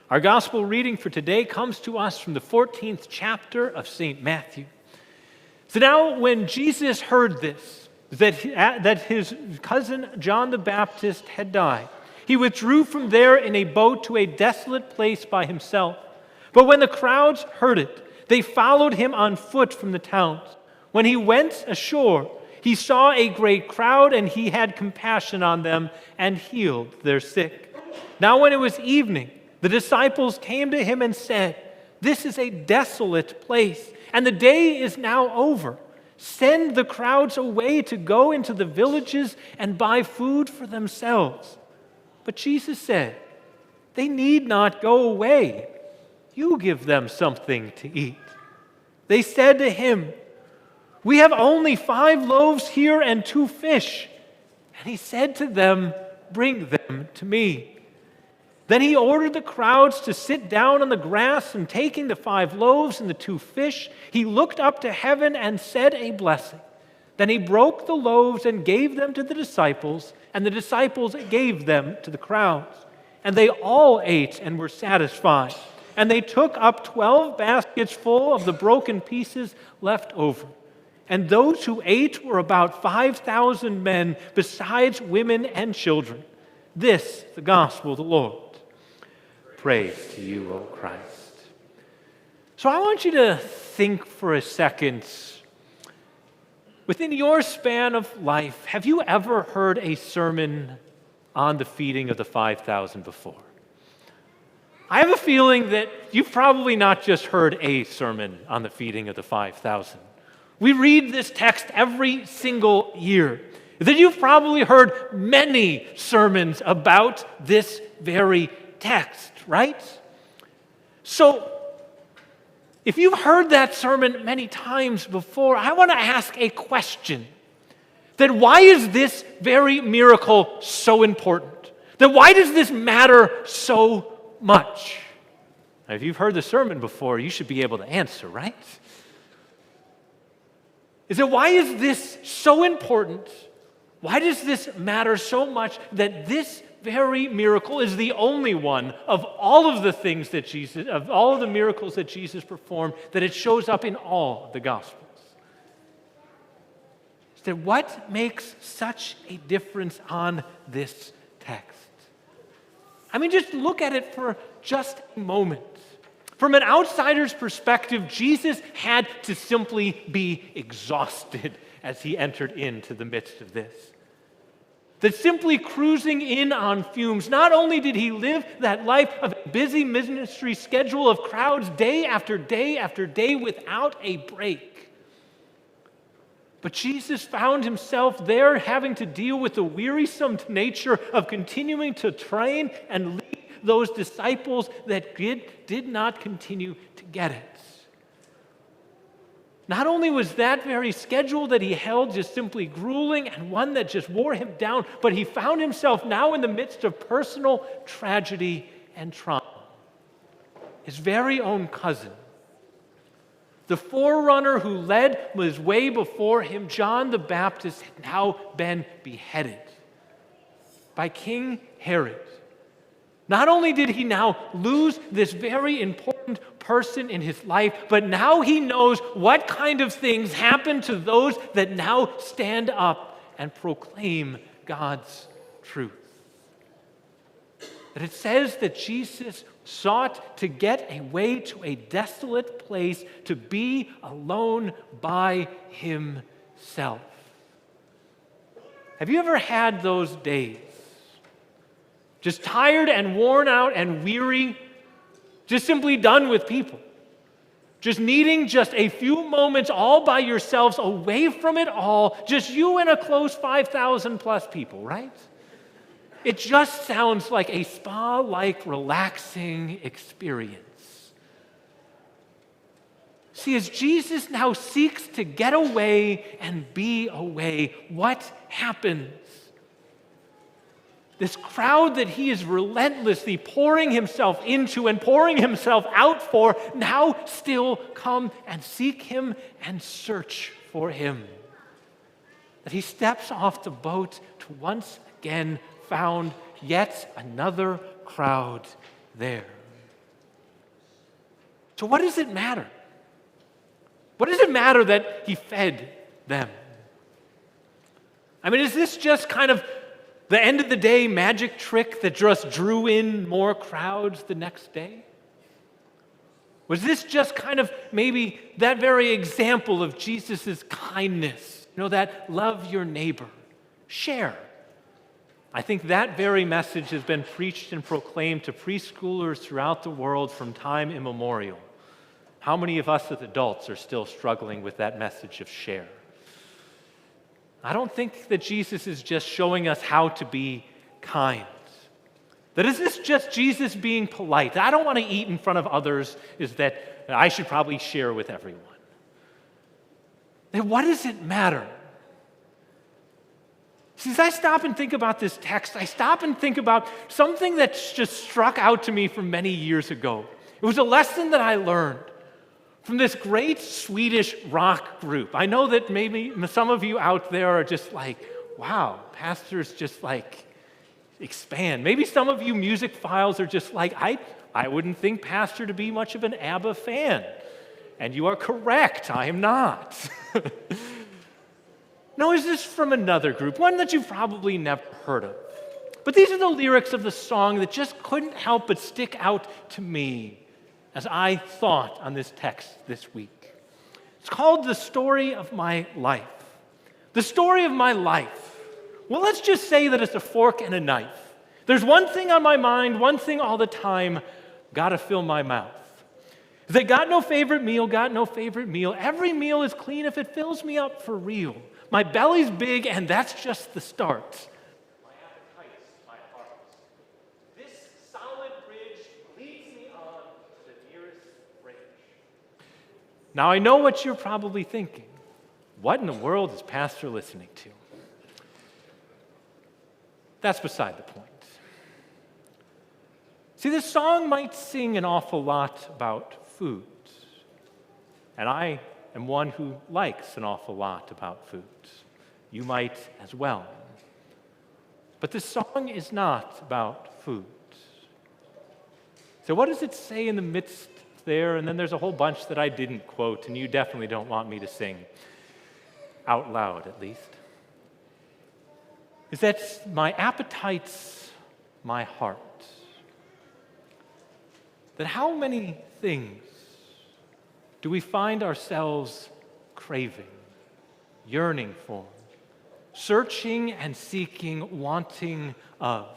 Our gospel reading for today comes to us from the 14th chapter of St. Matthew. So now when Jesus heard this, that his cousin John the Baptist had died, he withdrew from there in a boat to a desolate place by himself. But when the crowds heard it, they followed him on foot from the towns. When he went ashore, he saw a great crowd, and he had compassion on them and healed their sick. Now when it was evening, the disciples came to him and said, "This is a desolate place, and the day is now over. Send the crowds away to go into the villages and buy food for themselves." But Jesus said, "They need not go away. You give them something to eat." They said to him, "We have only 5 loaves here and 2 fish." And he said to them, "Bring them to me." Then he ordered the crowds to sit down on the grass, and taking the 5 loaves and the 2 fish, he looked up to heaven and said a blessing. Then he broke the loaves and gave them to the disciples, and the disciples gave them to the crowds. And they all ate and were satisfied. And they took up 12 baskets full of the broken pieces left over. And those who ate were about 5,000 men, besides women and children. This, the gospel of the Lord. Praise to you, O Christ. So I want you to think for a second, within your span of life, have you ever heard a sermon on the feeding of the 5,000 before? I have a feeling that you've probably not just heard a sermon on the feeding of the 5,000. We read this text every single year. That you've probably heard many sermons about this very text, right? So, if you've heard that sermon many times before, I want to ask a question. That why is this very miracle so important? That why does this matter so much? Now, if you've heard the sermon before, you should be able to answer, right? Is that why is this so important? Why does this matter so much that this very miracle is the only one of all of the things that of all of the miracles that Jesus performed, that it shows up in all of the Gospels? Is that what makes such a difference on this text? I mean, just look at it for just a moment. From an outsider's perspective, Jesus had to simply be exhausted as he entered into the midst of this. That simply cruising in on fumes, not only did he live that life of a busy ministry schedule of crowds day after day after day without a break, but Jesus found himself there having to deal with the wearisome nature of continuing to train and lead those disciples that did not continue to get it. Not only was that very schedule that he held just simply grueling and one that just wore him down, but he found himself now in the midst of personal tragedy and trauma. His very own cousin, the forerunner who led his way before him, John the Baptist, had now been beheaded by King Herod. Not only did he now lose this very important person in his life, but now he knows what kind of things happen to those that now stand up and proclaim God's truth. That it says that Jesus sought to get away to a desolate place to be alone by himself. Have you ever had those days? Just tired and worn out and weary, just simply done with people. Just needing just a few moments all by yourselves away from it all, just you and a close 5,000 plus people, right? It just sounds like a spa-like relaxing experience. See, as Jesus now seeks to get away and be away, what happens? This crowd that he is relentlessly pouring himself into and pouring himself out for now still come and seek him and search for him. That he steps off the boat to once again found yet another crowd there. So what does it matter? What does it matter that he fed them? I mean, is this just kind of the end of the day magic trick that just drew in more crowds the next day? Was this just kind of maybe that very example of Jesus' kindness? That love your neighbor, share. I think that very message has been preached and proclaimed to preschoolers throughout the world from time immemorial. How many of us as adults are still struggling with that message of share? I don't think that Jesus is just showing us how to be kind. That is this just Jesus being polite? I don't want to eat in front of others, is that I should probably share with everyone. Then what does it matter? See, as I stop and think about this text, I stop and think about something that's just struck out to me from many years ago. It was a lesson that I learned from this great Swedish rock group. I know that maybe some of you out there are just like, wow, pastors just like expand. Maybe some of you music files are just like, I wouldn't think pastor to be much of an ABBA fan. And you are correct, I am not. No, is this from another group, one that you've probably never heard of. But these are the lyrics of the song that just couldn't help but stick out to me as I thought on this text this week. It's called The Story of My Life. The story of my life. Well, let's just say that it's a fork and a knife. There's one thing on my mind, one thing all the time, gotta fill my mouth. They got no favorite meal, got no favorite meal. Every meal is clean if it fills me up for real. My belly's big, and that's just the start. My appetite's my heart. This solid bridge leads me on to the nearest bridge. Now, I know what you're probably thinking. What in the world is Pastor listening to? That's beside the point. See, this song might sing an awful lot about food, and I am one who likes an awful lot about food. You might as well. But this song is not about food. So what does it say in the midst there? And then there's a whole bunch that I didn't quote, and you definitely don't want me to sing out loud, at least. Is that my appetite's my heart. That how many things do we find ourselves craving, yearning for, searching and seeking, wanting of?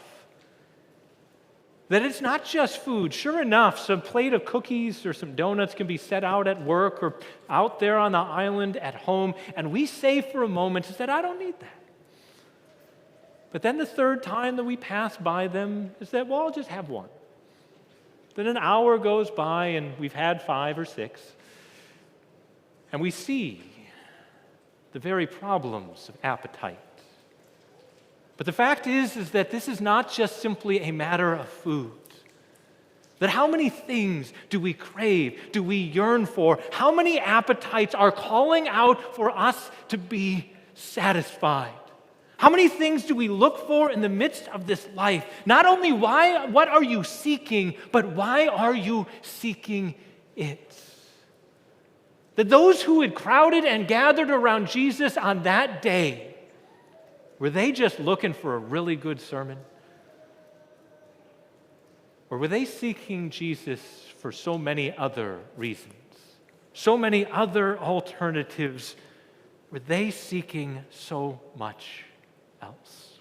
That it's not just food. Sure enough, some plate of cookies or some donuts can be set out at work or out there on the island at home, and we say for a moment, is that I don't need that. But then the third time that we pass by them is that, well, I'll just have one. Then an hour goes by and we've had 5 or 6. And we see the very problems of appetite. But the fact is that this is not just simply a matter of food. That how many things do we crave, do we yearn for? How many appetites are calling out for us to be satisfied? How many things do we look for in the midst of this life? Not only what are you seeking, but why are you seeking it? That those who had crowded and gathered around Jesus on that day, were they just looking for a really good sermon? Or were they seeking Jesus for so many other reasons? So many other alternatives? Were they seeking so much else?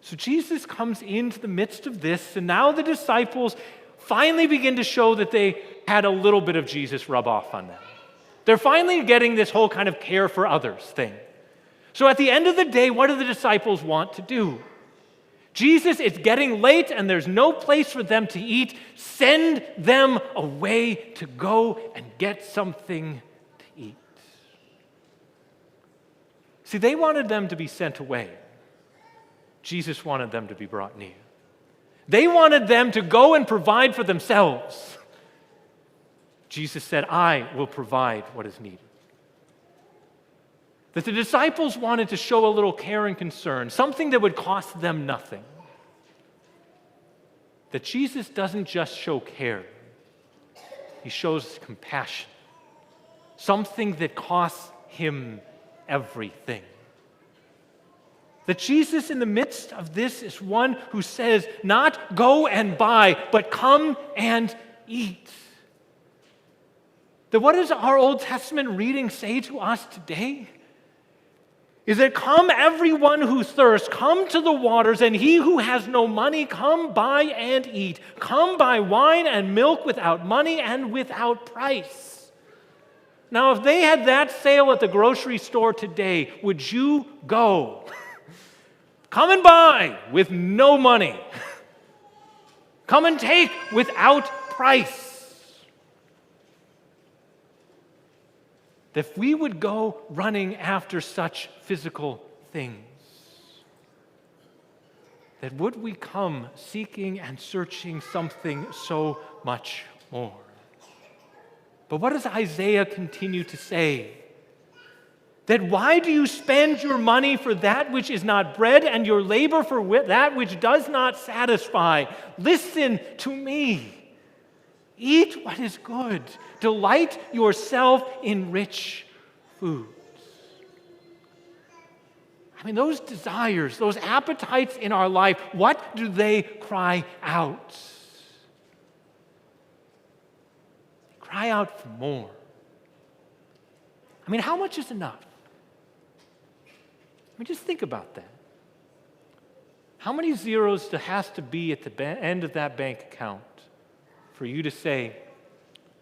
So Jesus comes into the midst of this, and now the disciples finally begin to show that they had a little bit of Jesus rub off on them. They're finally getting this whole kind of care for others thing. So at the end of the day, what do the disciples want to do? Jesus, it's getting late and there's no place for them to eat. Send them away to go and get something to eat. See, they wanted them to be sent away. Jesus wanted them to be brought near. They wanted them to go and provide for themselves. Jesus said, I will provide what is needed. That the disciples wanted to show a little care and concern, something that would cost them nothing. That Jesus doesn't just show care, he shows compassion, something that costs him everything. That Jesus in the midst of this is one who says, not go and buy, but come and eat. That what does our Old Testament reading say to us today? Is that come everyone who thirsts, come to the waters, and he who has no money, come buy and eat. Come buy wine and milk without money and without price. Now, if they had that sale at the grocery store today, would you go? Come and buy with no money. Come and take without price. If we would go running after such physical things, that would we come seeking and searching something so much more? But what does Isaiah continue to say? That why do you spend your money for that which is not bread and your labor for that which does not satisfy? Listen to me. Eat what is good. Delight yourself in rich foods. I mean, those desires, those appetites in our life, what do they cry out? They cry out for more. I mean, how much is enough? I mean, just think about that. How many zeros there has to be at the end of that bank account for you to say,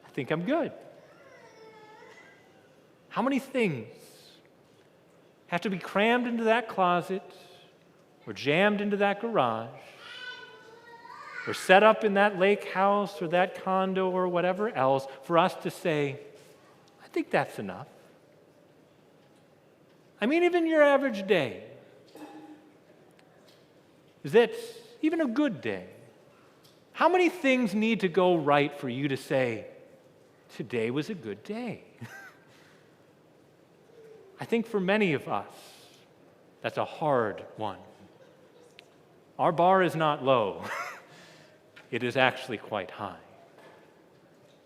I think I'm good? How many things have to be crammed into that closet or jammed into that garage or set up in that lake house or that condo or whatever else for us to say, I think that's enough? I mean, even your average day, is that even a good day? How many things need to go right for you to say, today was a good day? I think for many of us, that's a hard one. Our bar is not low. It is actually quite high.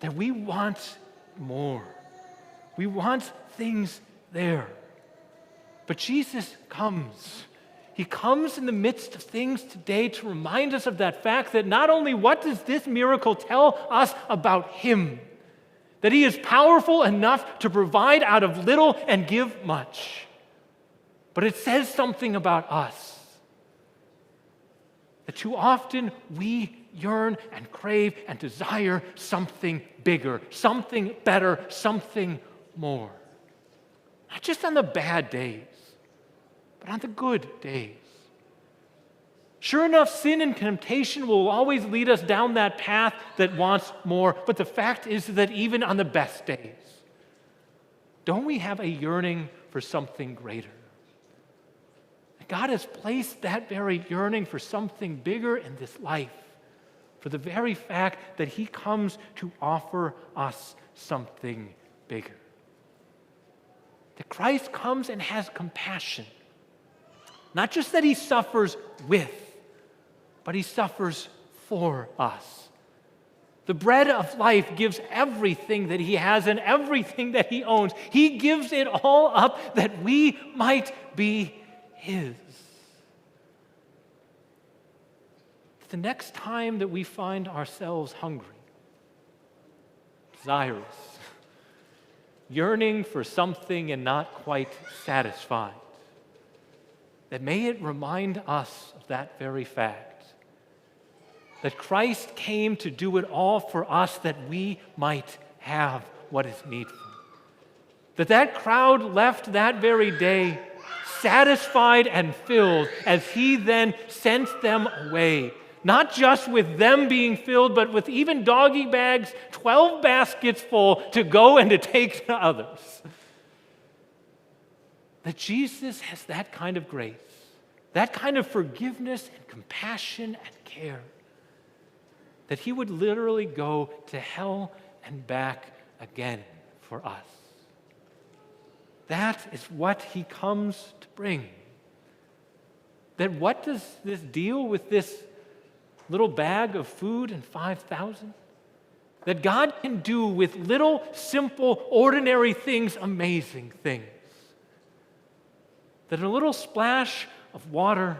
That we want more. We want things there. But Jesus comes. He comes in the midst of things today to remind us of that fact that not only what does this miracle tell us about him, that he is powerful enough to provide out of little and give much, but it says something about us. That too often we yearn and crave and desire something bigger, something better, something more. Not just on the bad days, but on the good days. Sure enough, sin and temptation will always lead us down that path that wants more, but the fact is that even on the best days, don't we have a yearning for something greater? God has placed that very yearning for something bigger in this life, for the very fact that he comes to offer us something bigger. That Christ comes and has compassion. Not just that he suffers with, but he suffers for us. The bread of life gives everything that he has and everything that he owns. He gives it all up that we might be his. The next time that we find ourselves hungry, desirous, yearning for something and not quite satisfied, that may it remind us of that very fact, that Christ came to do it all for us that we might have what is needful. That crowd left that very day satisfied and filled as he then sent them away. Not just with them being filled, but with even doggy bags, 12 baskets full to go and to take to others. That Jesus has that kind of grace, that kind of forgiveness and compassion and care, that he would literally go to hell and back again for us. That is what he comes to bring. That what does this deal with this little bag of food and 5,000? that God can do with little, simple, ordinary things, amazing things. That a little splash of water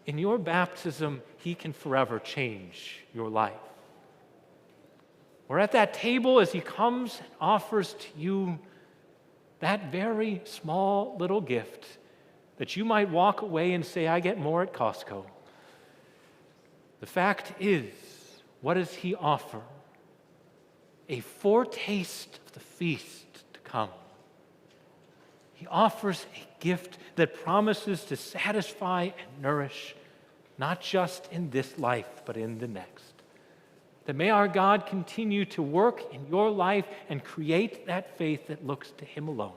in your baptism, He can forever change your life. Or at that table as He comes and offers to you that very small little gift that you might walk away and say, I get more at Costco. The fact is, what does He offer? A foretaste of the feast to come. He offers a gift that promises to satisfy and nourish, not just in this life, but in the next. That may our God continue to work in your life and create that faith that looks to Him alone.